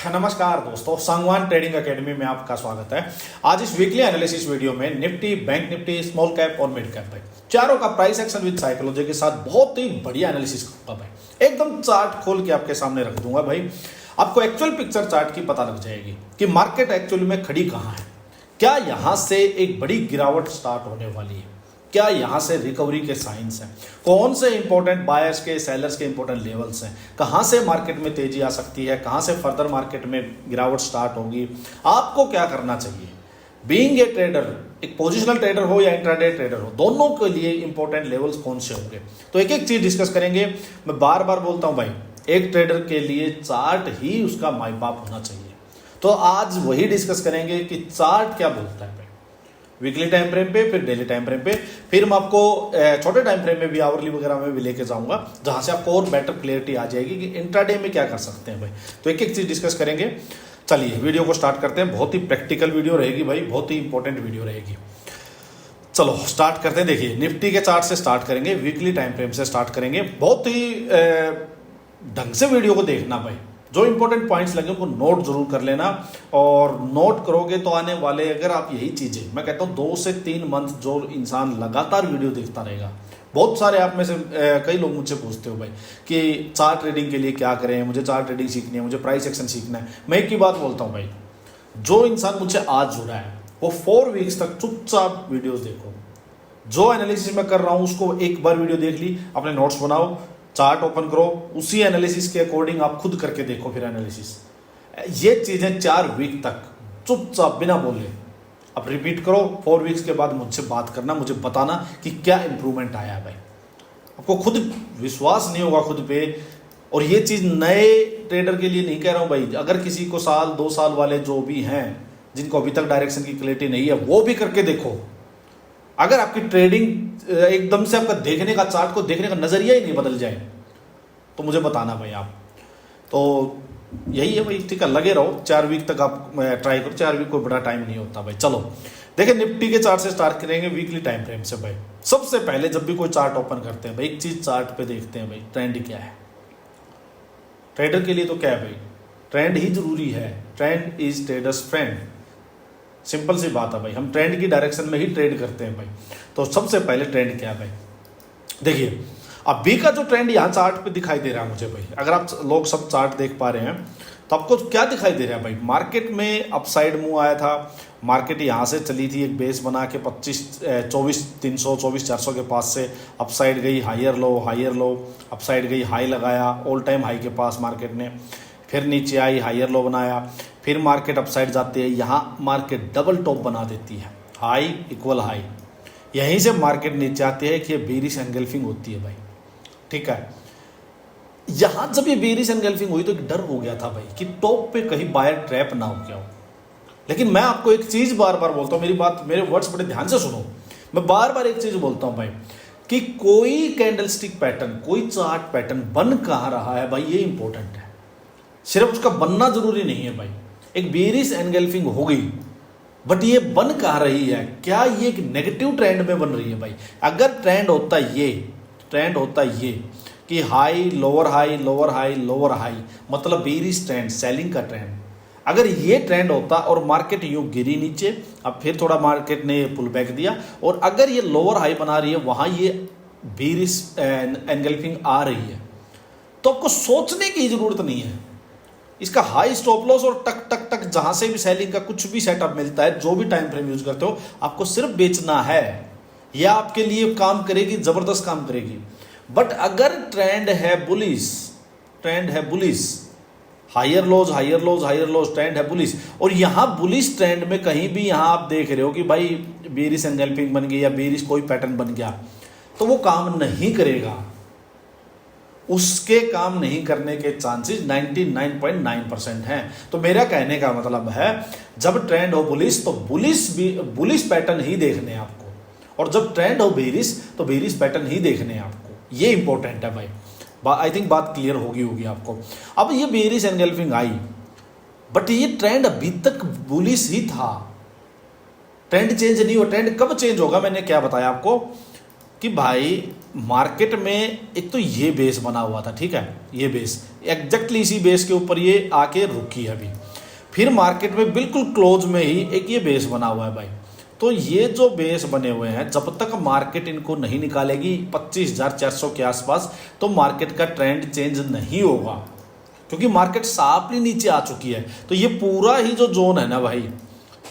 नमस्कार दोस्तों, Sangwan trading academy में आपका स्वागत है। आज इस वीकली एनालिसिस वीडियो में Nifty, bank Nifty, small cap और मिड कैप भाई चारों का प्राइस एक्शन विद साइकोलॉजी के साथ बहुत ही बढ़िया एनालिसिस करूंगा भाई। एकदम चार्ट खोल के आपके सामने रख दूंगा भाई। आपको एक्चुअल पिक्चर चार्ट की पता लग जाएगी कि मार्केट एक्चुअली में खड़ी कहाँ है। क्या यहां से एक बड़ी गिरावट स्टार्ट होने वाली है? क्या यहां से रिकवरी के साइंस हैं? कौन से इंपॉर्टेंट बायर्स के, सेलर्स के इंपॉर्टेंट लेवल्स हैं? कहां से मार्केट में तेजी आ सकती है? कहां से फर्दर मार्केट में गिरावट स्टार्ट होगी? आपको क्या करना चाहिए? बीइंग ए ट्रेडर, एक पोजिशनल ट्रेडर हो या इंट्राडे ट्रेडर हो, दोनों के लिए इंपॉर्टेंट लेवल्स कौन से होंगे, तो एक एक चीज डिस्कस करेंगे। मैं बार बार बोलता हूं भाई, एक ट्रेडर के लिए चार्ट ही उसका माई बाप होना चाहिए। तो आज वही डिस्कस करेंगे कि चार्ट क्या बोलता है, वीकली टाइम फ्रेम पे, फिर डेली टाइम फ्रेम पे, फिर मैं आपको छोटे टाइम फ्रेम में भी, आवरली वगैरह में भी लेके जाऊंगा, जहां से आपको और बेटर क्लियरिटी आ जाएगी कि इंट्राडे में क्या कर सकते हैं भाई। तो एक एक चीज डिस्कस करेंगे। चलिए वीडियो को स्टार्ट करते हैं। बहुत ही प्रैक्टिकल वीडियो रहेगी भाई, बहुत ही इंपॉर्टेंट वीडियो रहेगी। चलो स्टार्ट करते हैं। देखिए निफ्टी के चार्ट से स्टार्ट करेंगे, वीकली टाइम फ्रेम से स्टार्ट करेंगे। बहुत ही ढंग से वीडियो को देखना भाई, जो इंपॉर्टेंट पॉइंट्स लगे उनको नोट जरूर कर लेना। और नोट करोगे तो आने वाले, अगर आप यही चीजें, मैं कहता हूँ 2 से 3 मंथ जो इंसान लगातार वीडियो देखता रहेगा। बहुत सारे आप में से कई लोग मुझसे पूछते हो भाई कि चार्ट ट्रेडिंग के लिए क्या करें, मुझे चार्ट ट्रेडिंग सीखनी है, मुझे प्राइस एक्शन सीखना है। मैं एक ही बात बोलता हूँ भाई, जो इंसान मुझसे आज जुड़ा है वो 4 वीक्स तक चुपचाप वीडियोज देखो। जो एनालिसिस मैं कर रहा हूँ उसको एक बार वीडियो देख ली, अपने नोट्स बनाओ, चार्ट ओपन करो, उसी एनालिसिस के अकॉर्डिंग आप खुद करके देखो फिर एनालिसिस। ये चीजें 4 वीक तक चुपचाप बिना बोले अब रिपीट करो। 4 वीक्स के बाद मुझसे बात करना, मुझे बताना कि क्या इंप्रूवमेंट आया है भाई। आपको खुद विश्वास नहीं होगा खुद पे। और ये चीज नए ट्रेडर के लिए नहीं कह रहा हूं भाई, अगर किसी को 1-2 साल वाले जो भी हैं, जिनको अभी तक डायरेक्शन की क्लैरिटी नहीं है, वो भी करके देखो। अगर आपकी ट्रेडिंग एकदम से, आपका देखने का, चार्ट को देखने का नजरिया ही नहीं बदल जाए, तो मुझे बताना भाई आप। तो यही है भाई, ठीक है, लगे रहो। 4 वीक तक आप ट्राई करो। 4 वीक कोई बड़ा टाइम नहीं होता भाई। चलो देखिए, निफ्टी के चार्ट से स्टार्ट करेंगे, वीकली टाइम फ्रेम से भाई। सबसे पहले जब भी कोई चार्ट ओपन करते हैं भाई, एक चीज चार्ट पे देखते हैं भाई, ट्रेंड क्या है। ट्रेडर के लिए तो क्या है भाई, ट्रेंड ही जरूरी है। Trend is traders friend. Simple सी बात है भाई, हम ट्रेंड की डायरेक्शन में ही ट्रेड करते हैं भाई। तो सबसे पहले ट्रेंड क्या है भाई, देखिए अभी का जो ट्रेंड यहाँ चार्ट पे दिखाई दे रहा है मुझे भाई, अगर आप लोग सब चार्ट देख पा रहे हैं तो आपको क्या दिखाई दे रहा है भाई। मार्केट में अपसाइड मूव आया था, मार्केट यहाँ से चली थी, एक बेस बना के 24,300 24,400 के पास से अपसाइड गई, हायर लो, अपसाइड गई, हाई लगाया ऑल टाइम हाई के पास मार्केट ने, फिर नीचे आई, हायर लो बनाया, फिर मार्केट अपसाइड जाती है, यहाँ मार्केट डबल टॉप बना देती है, हाई इक्वल हाई। यहीं से मार्केट नीचे आती है कि बेरिश एनगल्फिंग होती है भाई, ठीक है। यहां जब ये बेरिश एनगल्फिंग हुई तो एक डर हो गया था भाई कि टॉप पे कहीं बायर ट्रैप ना हो गया हो। लेकिन मैं आपको एक चीज बार बार बोलता हूं, मेरी बात, मेरे वर्ड्स बड़े ध्यान से सुनो। मैं बार बार एक चीज बोलता हूं भाई कि कोई कैंडलस्टिक पैटर्न, कोई चार्ट पैटर्न बन कहां रहा है भाई, ये इंपॉर्टेंट है। सिर्फ उसका बनना जरूरी नहीं है भाई। एक बेरिश एनगल्फिंग हो गई, बट ये बन कहां रही है, क्या ये एक नेगेटिव ट्रेंड में बन रही है भाई। अगर ट्रेंड होता ये कि high lower high, lower high, lower high, मतलब बेरिश ट्रेंड, सेलिंग का ट्रेंड, अगर ये ट्रेंड होता और मार्केट यूं गिरी नीचे, अब फिर थोड़ा मार्केट ने पुल बैक दिया, और अगर ये लोअर हाई बना रही है, वहां ये बेरिश एनगल्फिंग आ रही है, तो आपको सोचने की जरूरत नहीं है। इसका हाई स्टॉप लॉस और टक टक टक जहां से भी सेलिंग का कुछ भी सेटअप मिलता है, जो भी टाइम फ्रेम यूज करते हो, आपको सिर्फ बेचना है। यह आपके लिए काम करेगी, जबरदस्त काम करेगी। बट अगर ट्रेंड है बुलिश, हायर लोज, ट्रेंड है बुलिश, और यहां बुलिश ट्रेंड में कहीं भी यहां आप देख रहे हो कि भाई बेरिश एनगल्फिंग बन गई या बेरिश कोई पैटर्न बन गया, तो वो काम नहीं करेगा। उसके काम नहीं करने के चांसेस 99.9% हैं। तो मेरा कहने का मतलब है, जब ट्रेंड हो बुलिश तो बुलिश पैटर्न ही देखने हैं आपको, और जब ट्रेंड हो बेरिश तो बेरिश पैटर्न ही देखने हैं आपको। ये इंपॉर्टेंट है भाई। आई थिंक बात क्लियर होगी आपको। अब ये बेरिश एनगल्फिंग आई, बट ये ट्रेंड अभी तक बुलिश ही था, ट्रेंड चेंज नहीं हुआ। ट्रेंड कब चेंज होगा, मैंने क्या बताया आपको, कि भाई मार्केट में एक तो ये बेस बना हुआ था, ठीक है, ये बेस एग्जैक्टली इसी बेस के ऊपर ये आके रुकी है अभी, फिर मार्केट में बिल्कुल क्लोज में ही एक ये बेस बना हुआ है भाई। तो ये जो बेस बने हुए हैं, जब तक मार्केट इनको नहीं निकालेगी 25,400 के आसपास, तो मार्केट का ट्रेंड चेंज नहीं होगा, क्योंकि मार्केट साफ ही नीचे आ चुकी है। तो ये पूरा ही जो जोन है ना भाई,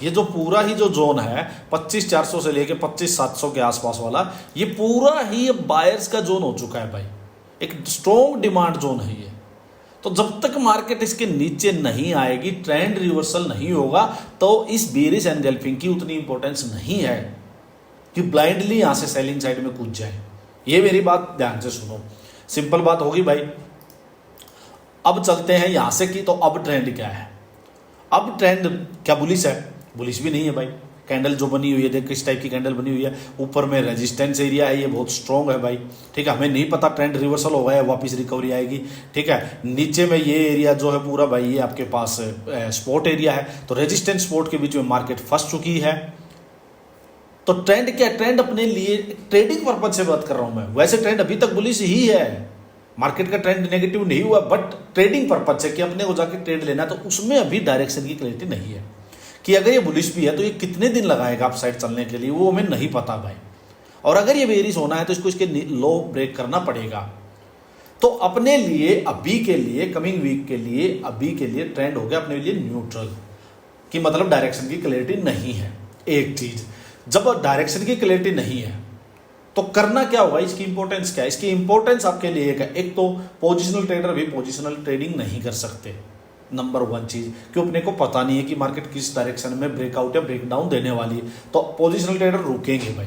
ये जो पूरा ही जो जोन है 25,400 से लेके 25,700 के आसपास वाला, ये पूरा ही बायर्स का जोन हो चुका है भाई, एक स्ट्रॉन्ग डिमांड जोन है ये। तो जब तक मार्केट इसके नीचे नहीं आएगी, ट्रेंड रिवर्सल नहीं होगा, तो इस बेरिश एनगल्फिंग की उतनी इंपॉर्टेंस नहीं है कि ब्लाइंडली यहां से सेलिंग साइड में कूद जाए। ये मेरी बात ध्यान से सुनो, सिंपल बात होगी भाई। अब चलते हैं यहां से कि तो अब ट्रेंड क्या है। अब ट्रेंड क्या बुलिश है? बुलिश भी नहीं है भाई। कैंडल जो बनी हुई है, देख किस टाइप की कैंडल बनी हुई है, ऊपर में रेजिस्टेंस एरिया है, ये बहुत स्ट्रॉन्ग है भाई, ठीक है। हमें नहीं पता ट्रेंड रिवर्सल होगा या वापस रिकवरी आएगी, ठीक है। नीचे में ये एरिया जो है पूरा भाई, ये आपके पास स्पोर्ट एरिया है, तो रेजिस्टेंस स्पोर्ट के बीच में मार्केट फंस चुकी है। तो ट्रेंड क्या? ट्रेंड अपने लिए ट्रेडिंग पर्पज से बात कर रहा हूं मैं। वैसे ट्रेंड अभी तक बुलिश ही है, मार्केट का ट्रेंड नेगेटिव नहीं हुआ, बट ट्रेडिंग पर्पज से कि अपने को जाके ट्रेड लेना, तो उसमें अभी डायरेक्शन की क्लैरिटी नहीं है कि अगर ये बुलिश भी है तो ये कितने दिन लगाएगा अप साइड चलने के लिए, वो हमें नहीं पता भाई। और अगर ये बेरिश होना है तो इसको इसके लो ब्रेक करना पड़ेगा। तो अपने लिए अभी के लिए, कमिंग वीक के लिए, अभी के लिए ट्रेंड हो गया अपने लिए न्यूट्रल, कि मतलब डायरेक्शन की क्लैरिटी नहीं है। एक चीज, जब डायरेक्शन की क्लैरिटी नहीं है तो करना क्या होगा, इसकी इंपॉर्टेंस क्या है? इसकी इंपॉर्टेंस आपके लिए एक है, एक तो पोजिशनल ट्रेडर भी पोजिशनल ट्रेडिंग नहीं कर सकते, नंबर वन चीज, क्योंकि अपने को पता नहीं है कि मार्केट किस डायरेक्शन में ब्रेकआउट या ब्रेकडाउन देने वाली है, तो पोजिशनल ट्रेडर रुकेंगे भाई,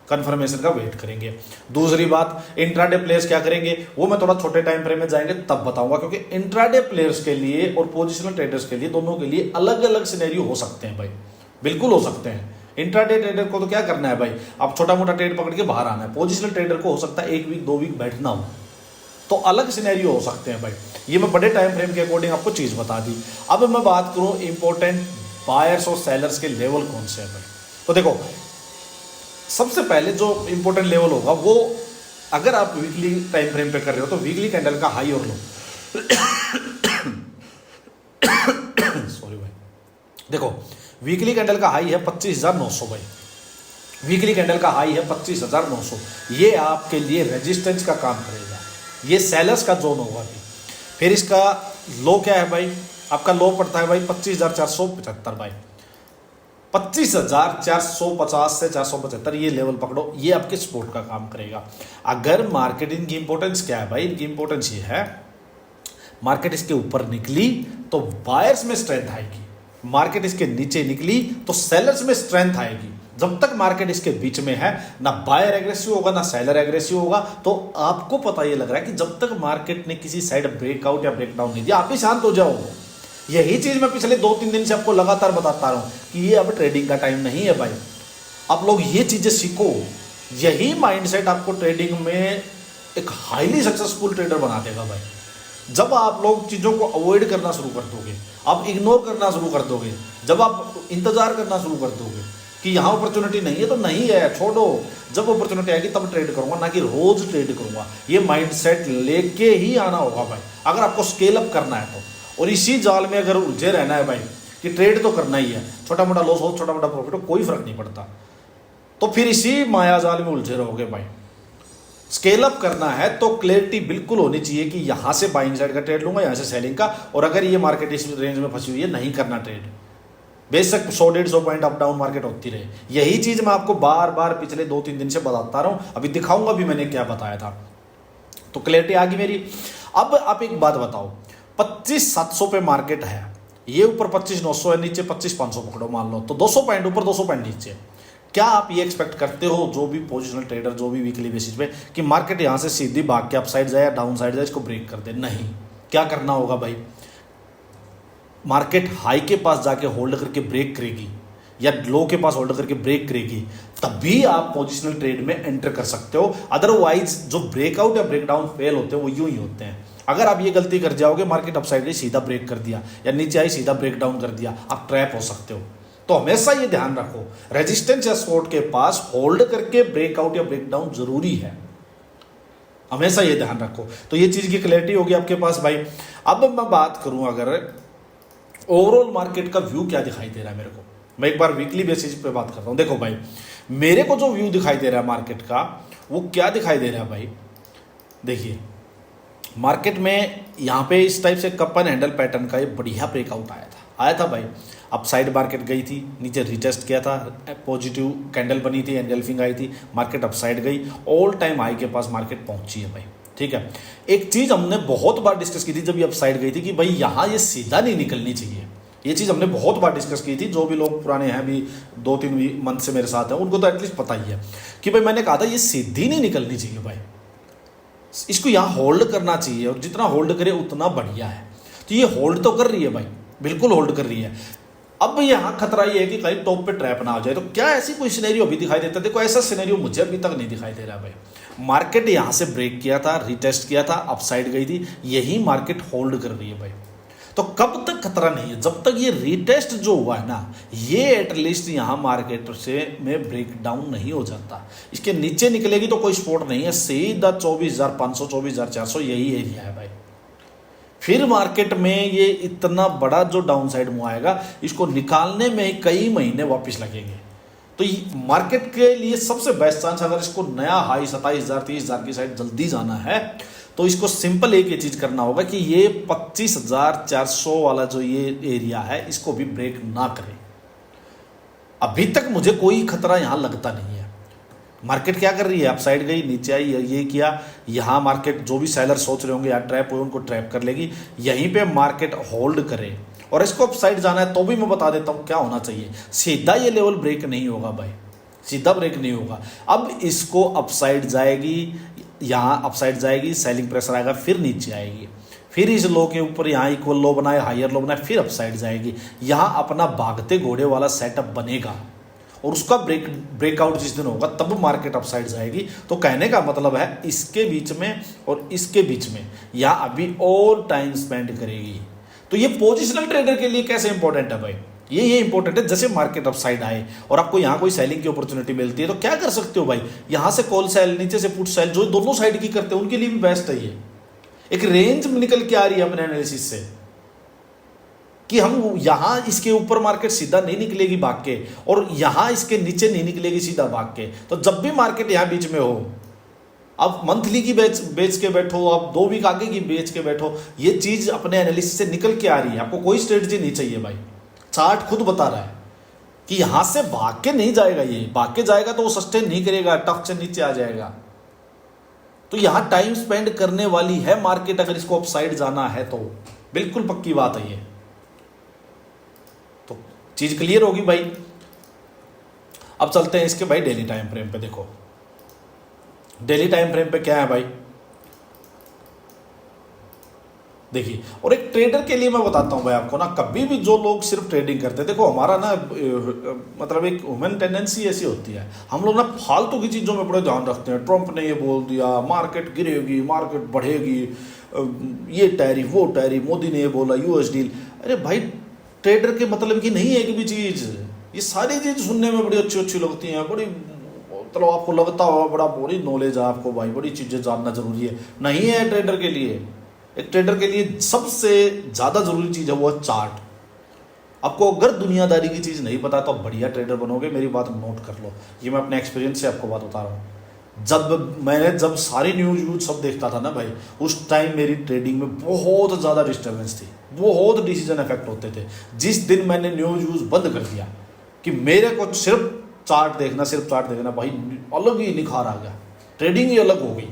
कंफर्मेशन का वेट करेंगे। दूसरी बात, इंट्राडे प्लेयर्स क्या करेंगे, वो मैं थोड़ा छोटे टाइम फ्रेम में जाएंगे तब बताऊंगा, क्योंकि इंट्राडे प्लेयर्स के लिए और पोजिशनल ट्रेडर्स के लिए, दोनों के लिए अलग अलग सिनेरियो हो सकते हैं भाई, बिल्कुल हो सकते हैं। इंट्राडे ट्रेडर को तो क्या करना है भाई, आप छोटा मोटा ट्रेड पकड़ के बाहर आना है। पोजिशनल ट्रेडर को हो सकता है 1 वीक 2 वीक बैठना हो, तो अलग सिनेरियो हो सकते हैं भाई। ये मैं बड़े टाइम फ्रेम के अकॉर्डिंग आपको चीज बता दी। अब मैं बात करूं इंपॉर्टेंट बायर्स और सेलर्स के लेवल कौन से हैं भाई। तो देखो, सबसे पहले जो इंपॉर्टेंट लेवल होगा वो, अगर आप वीकली टाइम फ्रेम पे कर रहे हो तो वीकली कैंडल का हाई और लो सॉरी भाई, देखो वीकली कैंडल का हाई है 25,900 भाई, वीकली कैंडल का हाई है 25,900। ये आपके लिए रेजिस्टेंस का काम करेगा, ये सेलर्स का जोन होगा भी। फिर इसका लो क्या है भाई, आपका लो पड़ता है भाई 25,475 भाई, 25,450 से 475 ये लेवल पकड़ो, ये आपके सपोर्ट का काम करेगा। अगर मार्केट, इनकी इंपॉर्टेंस क्या है भाई, इनकी इंपॉर्टेंस ये है, मार्केट इसके ऊपर निकली तो बायर्स में स्ट्रेंथ आएगी, मार्केट इसके नीचे निकली तो सेलर्स में स्ट्रेंथ आएगी। जब तक मार्केट इसके बीच में है, ना बायर एग्रेसिव होगा ना सेलर एग्रेसिव होगा। तो आपको पता ये लग रहा है कि जब तक मार्केट ने किसी साइड ब्रेकआउट या ब्रेकडाउन नहीं दिया, आप ही शांत हो जाओ। यही चीज मैं पिछले 2-3 दिन से आपको लगातार बताता रहा हूं कि ये अब ट्रेडिंग का टाइम नहीं है भाई। आप लोग ये चीजें सीखो, यही माइंडसेट आपको ट्रेडिंग में एक हाईली सक्सेसफुल ट्रेडर बना देगा भाई। जब आप लोग चीजों को अवॉइड करना शुरू कर दोगे, आप इग्नोर करना शुरू कर दोगे, जब आप इंतजार करना शुरू कर दोगे कि यहाँ अपॉर्चुनिटी नहीं है तो नहीं है, छोड़ो, जब अपॉर्चुनिटी आएगी तब ट्रेड करूंगा, ना कि रोज ट्रेड करूंगा। ये माइंडसेट लेके ही आना होगा भाई, अगर आपको स्केल अप करना है तो। और इसी जाल में अगर उलझे रहना है भाई कि ट्रेड तो करना ही है, छोटा मोटा लॉस हो छोटा मोटा प्रॉफिट हो, कोई फर्क नहीं पड़ता, तो फिर इसी माया जाल में उलझे रहोगे भाई। स्केल अप करना है तो क्लैरिटी बिल्कुल होनी चाहिए कि यहां से बाइंग साइड का ट्रेड लूंगा, यहां से सेलिंग का, और अगर ये मार्केट इस रेंज में फंसी हुई है, नहीं करना ट्रेड। बेशक 100-150 पॉइंट अप डाउन मार्केट होती रहे, यही चीज मैं आपको बार बार पिछले 2-3 दिन से बताता रहा हूं, अभी दिखाऊंगा भी मैंने क्या बताया था। तो क्लैरिटी आ गई मेरी। अब आप एक बात बताओ, 25,700 पे मार्केट है, ये ऊपर 25,900 है, नीचे 25,500 पकड़ो मान लो, तो 200 पॉइंट ऊपर 200 पॉइंट नीचे। क्या आप ये एक्सपेक्ट करते हो, जो भी पोजिशनल ट्रेडर, जो भी वीकली बेसिस पे, कि मार्केट यहां से सीधी भाग के अप साइड जाए या डाउन साइड जाए, इसको ब्रेक कर दे? नहीं। क्या करना होगा भाई, मार्केट हाई के पास जाके होल्ड करके ब्रेक करेगी या लो के पास होल्ड करके ब्रेक करेगी, तभी आप पोजिशनल ट्रेड में एंटर कर सकते हो। अदरवाइज जो ब्रेकआउट या ब्रेकडाउन फेल होते हैं वो यूं ही होते हैं। अगर आप ये गलती कर जाओगे, मार्केट अपसाइड गई सीधा ब्रेक कर दिया, या नीचे आई सीधा ब्रेक डाउन कर दिया, आप ट्रैप हो सकते हो। तो हमेशा ये ध्यान रखो, रेजिस्टेंस या सपोर्ट के पास होल्ड करके ब्रेकआउट या ब्रेकडाउन जरूरी है, हमेशा ये ध्यान रखो। तो ये चीज की क्लैरिटी होगी आपके पास भाई। अब मैं बात करूं अगर ओवरऑल मार्केट का व्यू क्या दिखाई दे रहा है मेरे को, मैं एक बार वीकली बेसिस पे बात करता हूं। देखो भाई, मेरे को जो व्यू दिखाई दे रहा है मार्केट का, वो क्या दिखाई दे रहा है भाई। देखिए, मार्केट में यहाँ पे इस टाइप से कप एंड हैंडल पैटर्न का एक बढ़िया ब्रेकआउट आया था भाई। अप साइड मार्केट गई थी, नीचे रिटेस्ट किया था, पॉजिटिव कैंडल बनी थी, एंगल्फिंग आई थी, मार्केट अप साइड गई, ऑल टाइम हाई के पास मार्केट पहुंची है भाई। ठीक है, एक चीज हमने बहुत बार डिस्कस की थी जब ये अप साइड गई थी कि भाई यहाँ ये सीधा नहीं निकलनी चाहिए। ये चीज हमने बहुत बार डिस्कस की थी, जो भी लोग पुराने हैं अभी 2-3 मंथ से मेरे साथ हैं उनको तो एटलीस्ट पता ही है कि भाई मैंने कहा था ये सीधी नहीं निकलनी चाहिए भाई, इसको यहाँ होल्ड करना चाहिए, और जितना होल्ड करे उतना बढ़िया है। तो ये होल्ड तो कर रही है भाई, बिल्कुल होल्ड कर रही है। अब यहाँ खतरा ये है कि कहीं टॉप पे ट्रैप ना हो जाए। तो क्या ऐसी कोई सिनेरियो अभी दिखाई देता है? देखो, ऐसा सिनेरियो मुझे अभी तक नहीं दिखाई दे रहा भाई। मार्केट यहाँ से ब्रेक किया था, रिटेस्ट किया था, अपसाइड गई थी, यही मार्केट होल्ड कर रही है भाई। तो कब तक खतरा नहीं है? जब तक ये रिटेस्ट जो हुआ है ना, ये एटलीस्ट यहाँ मार्केट से में ब्रेक डाउन नहीं हो जाता, इसके नीचे निकलेगी तो कोई सपोर्ट नहीं है, सीधा 24,500 24,400 यही एरिया है भाई। फिर मार्केट में ये इतना बड़ा जो डाउन साइड मूव आएगा, इसको निकालने में कई महीने वापस लगेंगे। तो मार्केट के लिए सबसे बेस्ट चांस, अगर इसको नया हाई 27,000 30,000 की साइड जल्दी जाना है, तो इसको सिंपल एक ये चीज करना होगा कि ये 25,400 वाला जो ये एरिया है, इसको भी ब्रेक ना करे। अभी तक मुझे कोई खतरा यहां लगता नहीं है। मार्केट क्या कर रही है? अपसाइड गई, नीचे आई, ये किया, यहां मार्केट जो भी सेलर सोच रहे होंगे यार ट्रैप हुए, उनको ट्रैप कर लेगी। यहीं पे मार्केट होल्ड करे और इसको अपसाइड जाना है तो भी मैं बता देता हूं क्या होना चाहिए। सीधा ये लेवल ब्रेक नहीं होगा भाई, सीधा ब्रेक नहीं होगा। अब इसको अपसाइड जाएगी, यहाँ अपसाइड जाएगी, सेलिंग प्रेशर आएगा, फिर नीचे आएगी, फिर इस लो के ऊपर यहाँ इक्वल लो बनाए, हायर लो बनाए, फिर अपसाइड जाएगी। यहाँ अपना भागते घोड़े वाला सेटअप बनेगा और उसका ब्रेकआउट जिस दिन होगा तब मार्केट अपसाइड जाएगी। तो कहने का मतलब है इसके बीच में और इसके बीच में यहाँ अभी और टाइम स्पेंड करेगी। तो ये पोजिशनल ट्रेडर के लिए कैसे इंपॉर्टेंट है भाई? ये इंपॉर्टेंट है। जैसे मार्केट अपसाइड आए और आपको यहाँ कोई सेलिंग की अपॉर्चुनिटी मिलती है तो क्या कर सकते हो भाई? यहाँ से कॉल सेल, नीचे से पुट सेल, जो दोनों साइड की करते हैं उनके लिए भी बेस्ट है। ये एक रेंज निकल के आ रही है अपने एनालिसिस से कि हम यहाँ इसके ऊपर मार्केट सीधा नहीं निकलेगी भाग के, और यहाँ इसके नीचे नहीं निकलेगी सीधा भाग के। तो जब भी मार्केट यहाँ बीच में हो, आप मंथली की बेच के बैठो, आप 2 वीक आगे की बेच के बैठो, ये चीज अपने एनालिसिस से निकल के आ रही है। आपको कोई स्ट्रेटजी नहीं चाहिए भाई, चार्ट खुद बता रहा है कि यहां से भाग के नहीं जाएगा। ये भाग के जाएगा तो वो सस्टेन नहीं करेगा, टफ से नीचे आ जाएगा। तो यहां टाइम स्पेंड करने वाली है मार्केट, अगर इसको अपसाइड जाना है तो बिल्कुल पक्की बात है ये। तो चीज क्लियर होगी भाई। अब चलते हैं इसके भाई डेली टाइम फ्रेम पे। देखो डेली टाइम फ्रेम पे क्या है भाई, देखिए। और एक ट्रेडर के लिए मैं बताता हूं भाई आपको ना, कभी भी जो लोग सिर्फ ट्रेडिंग करते हैं, देखो हमारा ना मतलब एक ह्यूमन टेंडेंसी ऐसी होती है, हम लोग ना फालतू की चीज़ों में बड़े ध्यान रखते हैं। ट्रंप ने ये बोल दिया, मार्केट गिरेगी, मार्केट बढ़ेगी, ये टैरिफ, वो टैरिफ, मोदी ने ये बोला, यूएस डील। अरे भाई, ट्रेडर के मतलब की नहीं है एक भी चीज़। ये सारी चीज़ सुनने में बड़ी अच्छी अच्छी लगती हैं, बड़ी मतलब आपको लगता होगा बड़ा बड़ी नॉलेज है आपको भाई, बड़ी चीज़ें जानना जरूरी है। नहीं है ट्रेडर के लिए। एक ट्रेडर के लिए सबसे ज्यादा जरूरी चीज है वो है चार्ट। आपको अगर दुनियादारी की चीज नहीं पता तो आप बढ़िया ट्रेडर बनोगे, मेरी बात नोट कर लो। ये मैं अपने एक्सपीरियंस से आपको बात बता रहा हूँ। जब सारी न्यूज सब देखता था ना भाई, उस टाइम मेरी ट्रेडिंग में बहुत ज्यादा डिस्टर्बेंस थी, बहुत डिसीजन इफेक्ट होते थे। जिस दिन मैंने न्यूज बंद कर दिया कि मेरे को सिर्फ चार्ट देखना भाई, अलग ही निखार आ गया, ट्रेडिंग ही अलग हो गई,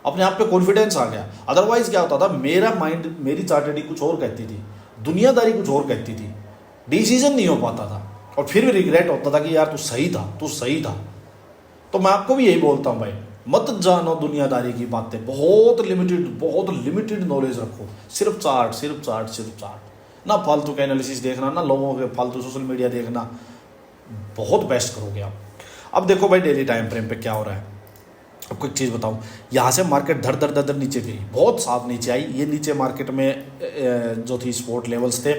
अपने आप पे कॉन्फिडेंस आ गया। अदरवाइज क्या होता था, मेरा माइंड, मेरी चार्टेडिंग कुछ और कहती थी, दुनियादारी कुछ और कहती थी, डिसीजन नहीं हो पाता था और फिर भी रिग्रेट होता था कि यार तू सही था। तो मैं आपको भी यही बोलता हूँ भाई, मत जानो दुनियादारी की बातें, बहुत लिमिटेड नॉलेज रखो, सिर्फ चार्ट। ना फालतू का एनालिसिस देखना, ना लोगों के फालतू सोशल मीडिया देखना, बहुत बेस्ट करोगे आप। अब देखो भाई डेली टाइम फ्रेम पे क्या हो रहा है, आपको एक चीज़ बताऊं, यहाँ से मार्केट धड़ नीचे गई, बहुत साफ नीचे आई। ये नीचे मार्केट में जो थी सपोर्ट लेवल्स थे,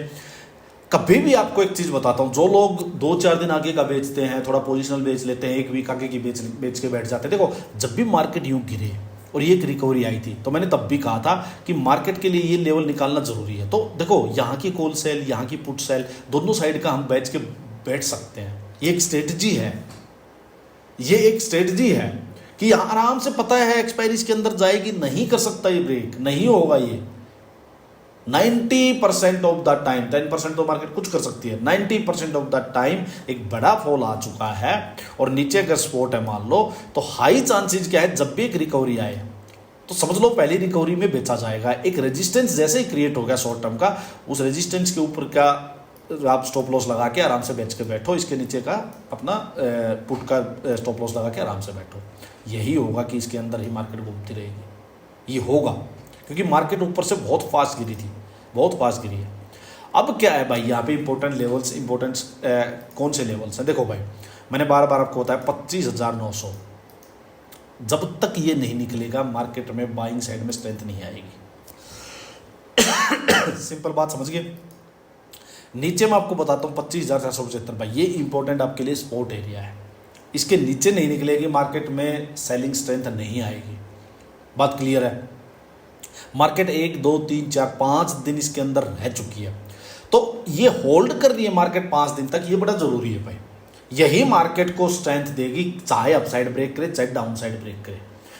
कभी भी आपको एक चीज बताता हूं, जो लोग 2-4 दिन आगे का बेचते हैं, थोड़ा पोजिशनल बेच लेते हैं, एक वीक आगे की बेच के बैठ जाते हैं। देखो जब भी मार्केट यूं गिरे और ये एक रिकवरी आई थी तो मैंने तब भी कहा था कि मार्केट के लिए ये लेवल निकालना जरूरी है। तो देखो यहाँ की कॉल सेल, यहाँ की पुट सेल, दोनों साइड का हम बेच के बैठ सकते हैं। ये एक स्ट्रेटजी है, ये एक स्ट्रेटजी है कि आराम से पता है एक्सपायरी इसके अंदर जाएगी, नहीं कर सकता ये ब्रेक, नहीं होगा ये। 90% ऑफ द टाइम, 10% तो मार्केट कुछ कर सकती है, 90% ऑफ द टाइम एक बड़ा फॉल आ चुका है और नीचे अगर सपोर्ट है मान लो, तो हाई चांसेस क्या है, जब भी एक रिकवरी आए तो समझ लो पहली रिकवरी में बेचा जाएगा। एक रेजिस्टेंस जैसे ही क्रिएट हो गया शॉर्ट टर्म का, उस रेजिस्टेंस के ऊपर का आप स्टॉप लॉस लगा के आराम से बेच के बैठो, इसके नीचे का अपना पुट का स्टॉप लॉस लगा के आराम से बैठो। यही होगा कि इसके अंदर ही मार्केट घूमती रहेगी, ये होगा, क्योंकि मार्केट ऊपर से बहुत फास्ट गिरी थी, बहुत फास्ट गिरी है। अब क्या है भाई, यहाँ पे इंपॉर्टेंट लेवल्स, इंपॉर्टेंट कौन से लेवल्स हैं? देखो भाई, मैंने बार बार आपको बताया 25,900, जब तक ये नहीं निकलेगा मार्केट में बाइंग साइड में स्ट्रेंथ नहीं आएगी। सिंपल बात समझ गए। नीचे मैं आपको बताता हूँ 25,475 भाई, ये इंपॉर्टेंट आपके लिए सपोर्ट एरिया है। इसके नीचे नहीं निकलेगी मार्केट में, सेलिंग स्ट्रेंथ नहीं आएगी। बात क्लियर है? मार्केट 1, 2, 3, 4, 5 दिन इसके अंदर रह चुकी है, तो ये होल्ड कर रही है मार्केट 5 दिन तक, ये बड़ा जरूरी है भाई। यही मार्केट को स्ट्रेंथ देगी, चाहे अपसाइड ब्रेक करे चाहे डाउन साइड ब्रेक करे,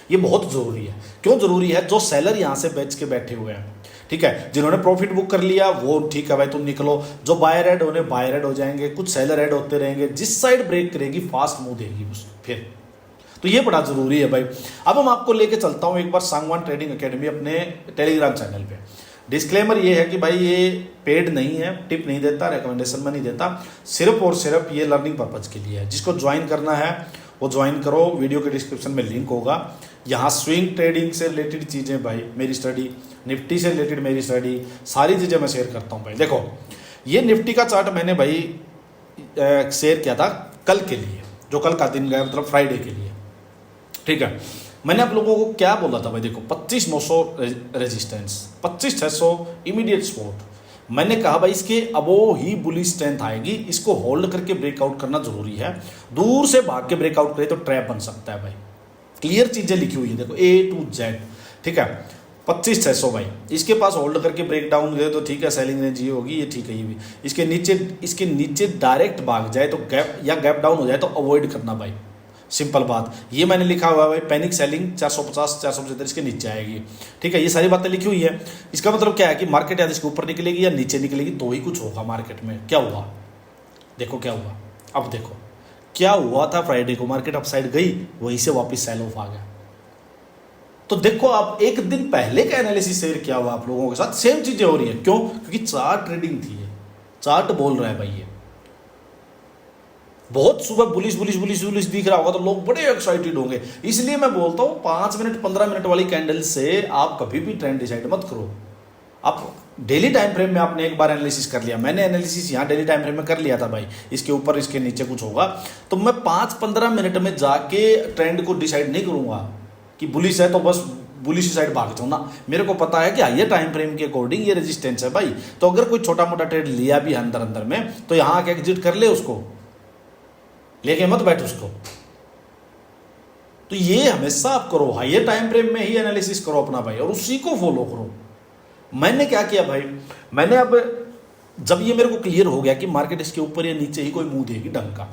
ये बहुत जरूरी है। क्यों जरूरी है? जो सेलर यहां से बेच के बैठे हुए हैं, ठीक है, जिन्होंने प्रॉफिट बुक कर लिया वो ठीक है भाई, तुम निकलो। जो बायर ऐड होने बायर ऐड हो जाएंगे, कुछ सेलर ऐड होते रहेंगे, जिस साइड ब्रेक करेगी फास्ट मूव देगी फिर, तो ये बड़ा जरूरी है भाई। अब हम आपको लेके चलता हूं एक बार सांगवान ट्रेडिंग एकेडमी अपने टेलीग्राम चैनल पे। डिस्क्लेमर ये है कि भाई ये पेड नहीं है, टिप नहीं देता, रिकमेंडेशन में नहीं देता, सिर्फ और सिर्फ ये लर्निंग पर्पज के लिए है। जिसको ज्वाइन करना है वो ज्वाइन करो, वीडियो के डिस्क्रिप्शन में लिंक होगा। यहाँ स्विंग ट्रेडिंग से रिलेटेड चीज़ें भाई, मेरी स्टडी, निफ्टी से रिलेटेड मेरी स्टडी, सारी चीज़ें मैं शेयर करता हूँ भाई। देखो ये निफ्टी का चार्ट मैंने भाई शेयर किया था कल के लिए, जो कल का दिन गया, मतलब फ्राइडे के लिए, ठीक है। मैंने आप लोगों को क्या बोला था भाई, देखो 25,900 रेजिस्टेंस, 25,600 इमीडिएट सपोर्ट। मैंने कहा भाई इसके अबो ही बुलिश स्ट्रेंथ आएगी, इसको होल्ड करके ब्रेकआउट करना जरूरी है। दूर से भाग के ब्रेकआउट करे तो ट्रैप बन सकता है भाई। क्लियर चीजें लिखी हुई है देखो, A to Z, ठीक है। 25,600 भाई, इसके पास होल्ड करके ब्रेक डाउन गए तो ठीक है, सेलिंग रेंज ये होगी, ये ठीक है। ये भी इसके नीचे डायरेक्ट भाग जाए तो गैप या गैप डाउन हो जाए तो अवॉइड करना भाई, सिंपल बात। ये मैंने लिखा हुआ है भाई, पैनिक सेलिंग 450 475 इसके नीचे आएगी, ठीक है। ये सारी बातें लिखी हुई है। इसका मतलब क्या है कि मार्केट या इसके ऊपर निकलेगी या नीचे निकलेगी तो ही कुछ होगा मार्केट में। क्या हुआ देखो, क्या हुआ, अब देखो क्या हुआ था। फ्राइडे को मार्केट अपसाइड गई, वहीं से वापस सेल ऑफ आ गया। तो देखो आप एक दिन पहले का एनालिसिस शेयर किया हुआ आप लोगों के साथ, सेम चीजें हो रही है। क्यों? क्योंकि चार्ट ट्रेडिंग थी, चार्ट बोल रहा है भाई। ये बहुत सुबह बुलिश बुलिश बुलिश बुलिश दिख रहा होगा तो लोग बड़े एक्साइटेड होंगे। इसलिए मैं बोलता हूं 5 मिनट 15 मिनट वाली कैंडल से आप कभी भी ट्रेंड डिसाइड मत करो। आप डेली टाइम फ्रेम में आपने एक बार एनालिसिस कर लिया, मैंने एनालिसिस यहाँ डेली टाइम फ्रेम में कर लिया था भाई, इसके ऊपर इसके नीचे कुछ होगा, तो मैं 5-15 मिनट में जाके ट्रेंड को डिसाइड नहीं करूंगा कि बुलिश है तो बस बुलिश साइड भाग जाऊँ ना। मेरे को पता है कि हाइयर टाइम फ्रेम के अकॉर्डिंग ये रेजिस्टेंस है भाई। तो अगर कोई छोटा मोटा ट्रेड लिया भी अंदर अंदर में तो यहाँ आके एग्जिट कर ले, उसको लेके मत बैठ उसको। तो ये हमेशा आप करो, हाइयर टाइम फ्रेम में ही एनालिसिस करो अपना भाई, और उसी को फॉलो करो। मैंने क्या किया भाई, मैंने अब जब ये मेरे को क्लियर हो गया कि मार्केट इसके ऊपर या नीचे ही कोई मुंह देगी ढंग का,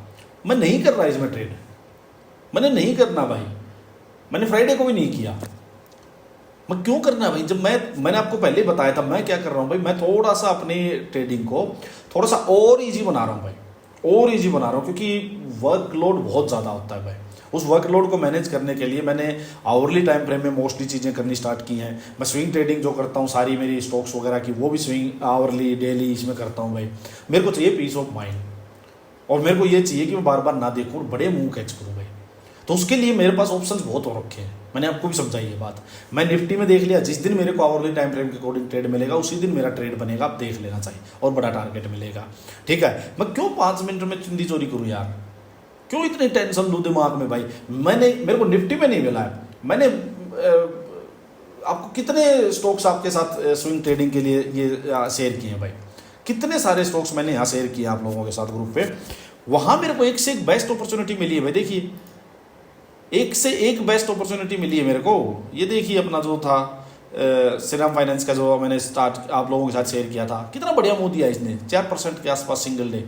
मैं नहीं कर रहा इसमें ट्रेड, मैंने नहीं करना भाई। मैंने फ्राइडे को भी नहीं किया। मैं क्यों करना भाई, जब मैंने आपको पहले बताया था मैं क्या कर रहा हूं भाई, मैं थोड़ा सा अपनी ट्रेडिंग को थोड़ा सा और इजी बना रहा हूं भाई, और इजी बना रहा हूं, क्योंकि वर्कलोड बहुत ज़्यादा होता है भाई। उस वर्कलोड को मैनेज करने के लिए मैंने आवरली टाइम फ्रेम में मोस्टली चीज़ें करनी स्टार्ट की हैं। मैं स्विंग ट्रेडिंग जो करता हूँ सारी मेरी स्टॉक्स वगैरह की, वो भी स्विंग आवरली डेली इसमें करता हूँ भाई। मेरे को चाहिए पीस ऑफ माइंड, और मेरे को ये चाहिए कि मैं बार बार ना देखूँ और बड़े मुंह कैच करूँ भाई। तो उसके लिए मेरे पास ऑप्शंस बहुत हो रखे हैं, मैंने आपको भी समझाई ये बात। मैं निफ्टी में देख लिया, जिस दिन मेरे को आवरली टाइम फ्रेम के अकॉर्डिंग ट्रेड मिलेगा उसी दिन मेरा ट्रेड बनेगा, आप देख लेना चाहिए, और बड़ा टारगेट मिलेगा, ठीक है। मैं क्यों 5 मिनट में चिंदी चोरी करूँ यार, क्यों इतनी टेंशन लूँ दिमाग में भाई। मेरे को निफ्टी में नहीं मिला है। मैंने आपको कितने स्टॉक्स आपके साथ स्विंग ट्रेडिंग के लिए ये शेयर किए हैं भाई, कितने सारे स्टॉक्स मैंने यहाँ शेयर किए आप लोगों के साथ ग्रुप पे, वहाँ मेरे को एक से एक बेस्ट अपॉर्चुनिटी मिली है भाई। देखिए एक से एक बेस्ट अपॉर्चुनिटी मिली है मेरे को। ये देखिए अपना जो था श्रीराम फाइनेंस का जो मैंने स्टार्ट आप लोगों के साथ शेयर किया था, कितना बढ़िया मूव दिया इसने, 4% के आसपास सिंगल डे।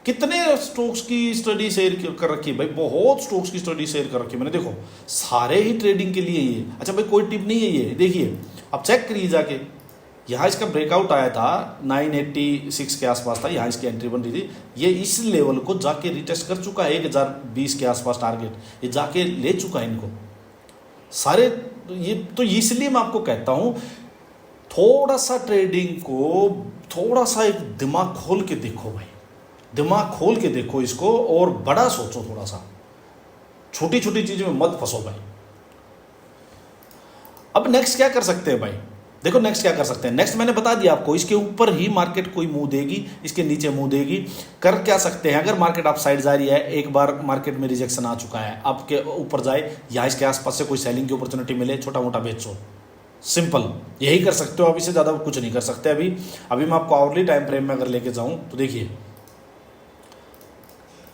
कितने स्टॉक्स की स्टडी शेयर कर रखी है भाई, बहुत स्टॉक्स की स्टडी शेयर कर रखी है मैंने। देखो सारे ही ट्रेडिंग के लिए ये। अच्छा भाई कोई टिप नहीं है ये, देखिए अब चेक करिए जाके, यहाँ इसका ब्रेकआउट आया था 986 के आसपास था, यहाँ इसकी एंट्री बन रही थी। ये इस लेवल को जाके रिटेस्ट कर चुका है, 1020 के आसपास टारगेट ये जाके ले चुका है इनको सारे। ये तो इसलिए मैं आपको कहता हूँ थोड़ा सा ट्रेडिंग को थोड़ा सा एक दिमाग खोल के देखो भाई, दिमाग खोल के देखो इसको और बड़ा सोचो थोड़ा सा, छोटी छोटी चीजों में मत फंसो भाई। अब नेक्स्ट क्या कर सकते हैं भाई, देखो नेक्स्ट क्या कर सकते हैं। नेक्स्ट मैंने बता दिया आपको, इसके ऊपर ही मार्केट कोई मुंह देगी, इसके नीचे मुंह देगी। कर क्या सकते हैं, अगर मार्केट आप साइड जा रही है, एक बार मार्केट में रिजेक्शन आ चुका है, आपके ऊपर जाए या इसके आसपास से कोई सेलिंग की अपॉर्चुनिटी मिले, छोटा मोटा बेचो, सिंपल यही कर सकते हो। अभी से ज़्यादा कुछ नहीं कर सकते। अभी मैं आपको आवरली टाइम फ्रेम में अगर लेके जाऊँ तो देखिए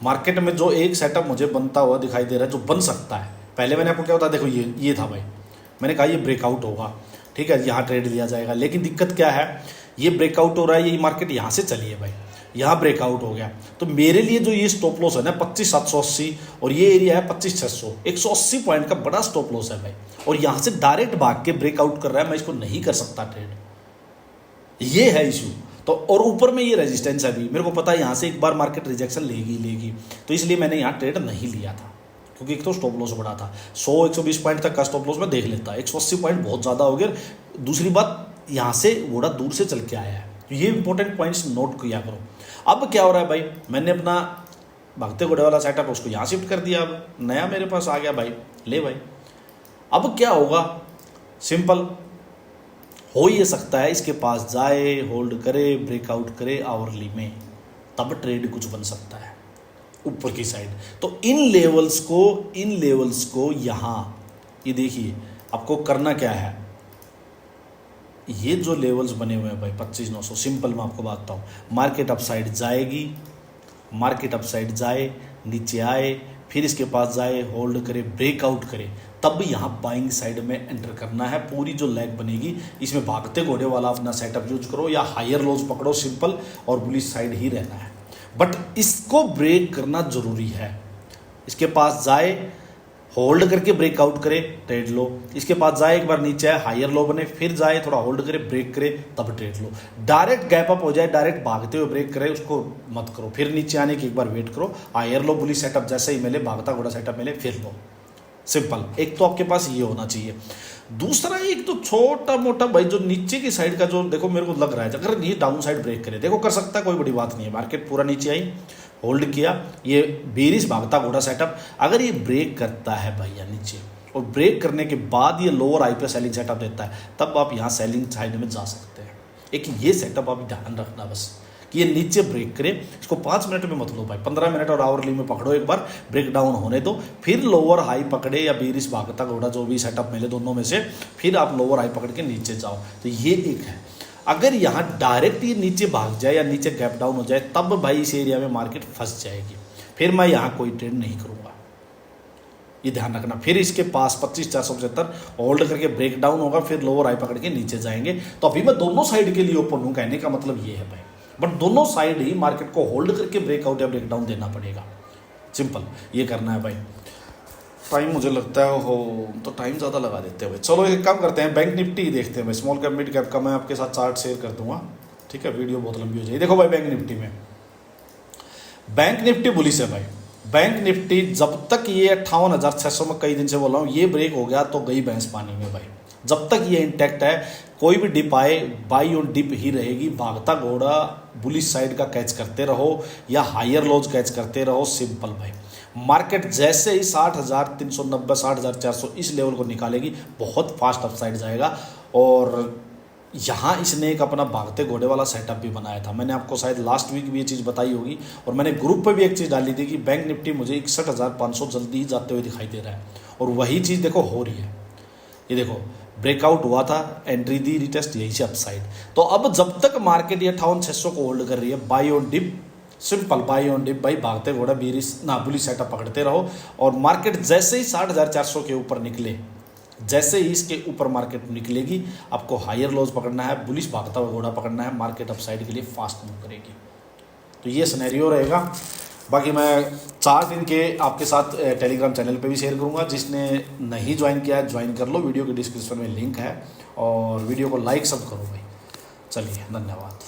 मार्केट में जो एक सेटअप मुझे बनता हुआ दिखाई दे रहा है, जो बन सकता है। पहले मैंने आपको क्या बताया, देखो ये था भाई, मैंने कहा ये ब्रेकआउट होगा, ठीक है, यहाँ ट्रेड लिया जाएगा। लेकिन दिक्कत क्या है, ये ब्रेकआउट हो रहा है, ये मार्केट यहाँ से चली है भाई, यहाँ ब्रेकआउट हो गया। तो मेरे लिए जो ये स्टॉप लॉस है ना 25,780 और ये एरिया है 25,600, 180 पॉइंट का बड़ा स्टॉप लॉस है भाई। और यहाँ से डायरेक्ट भाग के ब्रेकआउट कर रहा है, मैं इसको नहीं कर सकता ट्रेड, ये है इशू। तो और ऊपर में ये रेजिस्टेंस है, अभी मेरे को पता है यहाँ से एक बार मार्केट रिजेक्शन लेगी, तो इसलिए मैंने यहाँ ट्रेड नहीं लिया था, क्योंकि एक तो स्टॉप लॉस बड़ा था। 100-120 पॉइंट तक का स्टॉप लॉस मैं देख लेता, 180 पॉइंट बहुत ज़्यादा हो गया। दूसरी बात, यहाँ से घोड़ा दूर से चल के आया है, तो ये इंपॉर्टेंट पॉइंट्स नोट किया करो। अब क्या हो रहा है भाई, मैंने अपना भागते घोड़े वाला सेटअप उसको यहाँ शिफ्ट कर दिया, अब नया मेरे पास आ गया भाई, ले भाई। अब क्या होगा, सिंपल हो ये सकता है इसके पास जाए, होल्ड करे, ब्रेकआउट करे आवरली में, तब ट्रेड कुछ बन सकता है ऊपर की साइड। तो इन लेवल्स को यहाँ ये देखिए आपको करना क्या है, ये जो लेवल्स बने हुए हैं भाई 25,900, सिंपल मैं आपको बताता हूँ। मार्केट अप साइड जाएगी, मार्केट अप साइड जाए, नीचे आए, फिर इसके पास जाए, होल्ड करे, ब्रेकआउट करे, तब यहाँ बाइंग साइड में एंटर करना है। पूरी जो लेग बनेगी इसमें भागते घोड़े वाला अपना सेटअप यूज करो या हायर लोज पकड़ो, सिंपल, और बुलिश साइड ही रहना है। बट इसको ब्रेक करना जरूरी है। इसके पास जाए, होल्ड करके ब्रेकआउट करे, ट्रेड लो। इसके पास जाए, एक बार नीचे आए, हायर लो बने, फिर जाए, थोड़ा होल्ड करे, ब्रेक करे, तब ट्रेड लो। डायरेक्ट गैप अप हो जाए, डायरेक्ट भागते हुए ब्रेक करे, उसको मत करो। फिर नीचे आने की एक बार वेट करो, हायर लो, बुलिश सेटअप जैसे ही मिले, भागता घोड़ा सेटअप मिले, फिर लो, सिंपल। एक तो आपके पास ये होना चाहिए। दूसरा एक तो छोटा मोटा भाई जो नीचे की साइड का जो देखो मेरे को लग रहा है, अगर ये डाउन साइड ब्रेक करे, देखो कर सकता है, कोई बड़ी बात नहीं है। मार्केट पूरा नीचे आई, होल्ड किया, ये बेरिश भागता घोड़ा सेटअप, अगर ये ब्रेक करता है भैया नीचे और ब्रेक करने के बाद ये लोअर आई पे सेलिंग सेटअप देता है, तब आप यहाँ सेलिंग साइड में जा सकते हैं। एक ये सेटअप आप ध्यान रखना बस, कि ये नीचे ब्रेक करे, इसको 5 मिनट में मत लो भाई, 15 मिनट और आवरली में पकड़ो, एक बार ब्रेक डाउन होने दो, फिर लोअर हाई पकड़े या बेरिश भागता घोड़ा जो भी सेटअप मिले दोनों में से, फिर आप लोअर हाई पकड़ के नीचे जाओ। तो ये एक है। अगर यहाँ डायरेक्ट ये नीचे भाग जाए या नीचे गैप डाउन हो जाए, तब भाई इस एरिया में मार्केट फंस जाएगी, फिर मैं यहाँ कोई ट्रेड नहीं करूँगा, ये ध्यान रखना। फिर इसके पास 25,475 होल्ड करके ब्रेक डाउन होगा, फिर लोअर हाई पकड़ के नीचे जाएंगे। तो अभी मैं दोनों साइड के लिए ओपन हूँ, कहने का मतलब ये है भाई, बट दोनों साइड ही मार्केट को होल्ड करके ब्रेकआउट या ब्रेकडाउन देना पड़ेगा, सिंपल ये करना है भाई। टाइम मुझे लगता है हो तो टाइम ज़्यादा लगा देते हैं भाई। चलो एक काम करते हैं, बैंक निफ्टी देखते हैं भाई, स्मॉल कैप मिड कैप का मैं आपके साथ चार्ट शेयर कर दूंगा, ठीक है, वीडियो बहुत लंबी हो जाएगी। देखो भाई बैंक निफ्टी में, बैंक निफ्टी बुलिश है भाई। बैंक निफ्टी जब तक ये 58,600 में कई दिन से बोल रहा हूँ, ये ब्रेक हो गया तो गई भैंस पानी में भाई। जब तक ये इंटैक्ट है, कोई भी डिप आए, बाई ऑन डिप ही रहेगी, भागता घोड़ा बुलिश साइड का कैच करते रहो या हायर लोज कैच करते रहो, सिंपल भाई। मार्केट जैसे ही 60,390 60,400 इस लेवल को निकालेगी, बहुत फास्ट अपसाइड जाएगा। और यहाँ इसने एक अपना भागते घोड़े वाला सेटअप भी बनाया था, मैंने आपको शायद लास्ट वीक भी ये चीज़ बताई होगी, और मैंने ग्रुप पे भी एक चीज़ डाली थी कि बैंक निफ्टी मुझे 61,500 जल्दी ही जाते हुए दिखाई दे रहा है, और वही चीज़ देखो हो रही है। ये देखो ब्रेकआउट हुआ था, एंट्री दी, रिटेस्ट, यहीं से अपसाइड। तो अब जब तक मार्केट ये 58,600 को होल्ड कर रही है, buy on dip, simple buy on dip भाई, भागते घोड़ा बुलिश सेटअप पकड़ते रहो। और मार्केट जैसे ही 60,400 के ऊपर निकले, जैसे ही इसके ऊपर मार्केट निकलेगी, आपको हायर लोज पकड़ना है, बुलिश भागता हुआ घोड़ा पकड़ना है, मार्केट अपसाइड के लिए फास्ट मूव करेगी। तो ये सिनेरियो रहेगा। बाकी मैं 4 दिन के आपके साथ टेलीग्राम चैनल पे भी शेयर करूंगा, जिसने नहीं ज्वाइन किया है ज्वाइन कर लो, वीडियो के डिस्क्रिप्शन में लिंक है, और वीडियो को लाइक सब करो भाई। चलिए, धन्यवाद।